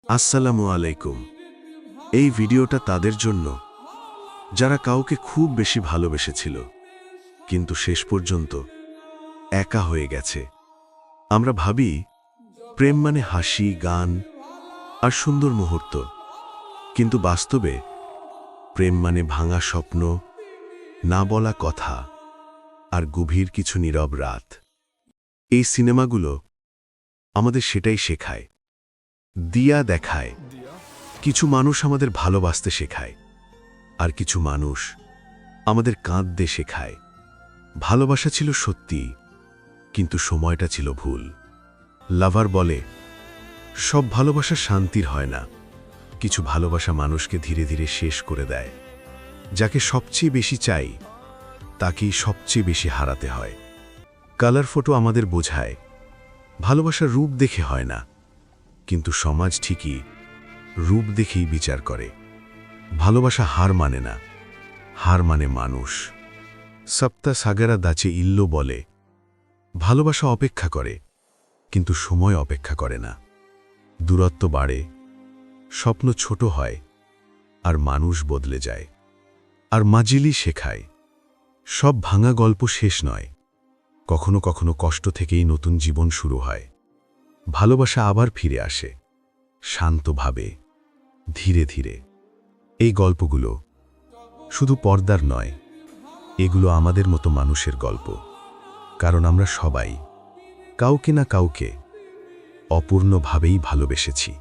আসসালামু আলাইকুম। এই ভিডিওটা তাদের জন্য যারা কাউকে খুব বেশি ভালোবেসেছিল কিন্তু শেষ পর্যন্ত একা হয়ে গেছে। আমরা ভাবি প্রেম মানে হাসি, গান আর সুন্দর মুহূর্ত, কিন্তু বাস্তবে প্রেম মানে ভাঙা স্বপ্ন, না বলা কথা আর গভীর কিছু নীরব রাত। এই সিনেমাগুলো আমাদের সেটাই শেখায়, দিয়া দেখায়। কিছু মানুষ আমাদের ভালোবাসতে শেখায়, আর কিছু মানুষ আমাদের কাঁদতে শেখায়। ভালোবাসা ছিল সত্যি, কিন্তু সময়টা ছিল ভুল। লাভার বলে, সব ভালোবাসা শান্তির হয় না। কিছু ভালোবাসা মানুষকে ধীরে ধীরে শেষ করে দেয়। যাকে সবচেয়ে বেশি চাই তাকেই সবচেয়ে বেশি হারাতে হয়। কালার ফটো আমাদের বোঝায় ভালোবাসার রূপ দেখে হয় না, কিন্তু সমাজ ঠিকই রূপ দেখেই বিচার করে। ভালোবাসা হার মানে না, হার মানে মানুষ। সপ্তা সাগরা দাচে ইল্লো বলে, ভালোবাসা অপেক্ষা করে, কিন্তু সময় অপেক্ষা করে না। দূরত্ব বাড়ে, স্বপ্ন ছোট হয়, আর মানুষ বদলে যায়। আর মাজিলি শেখায়, সব ভাঙা গল্প শেষ নয়। কখনো কখনো কষ্ট থেকেই নতুন জীবন শুরু হয়। ভালোবাসা আবার ফিরে আসে, শান্তভাবে, ধীরে ধীরে। এই গল্পগুলো শুধু পর্দার নয়, এগুলো আমাদের মতো মানুষের গল্প। কারণ আমরা সবাই কাউকে না কাউকে অপূর্ণভাবেই ভালোবেসেছি।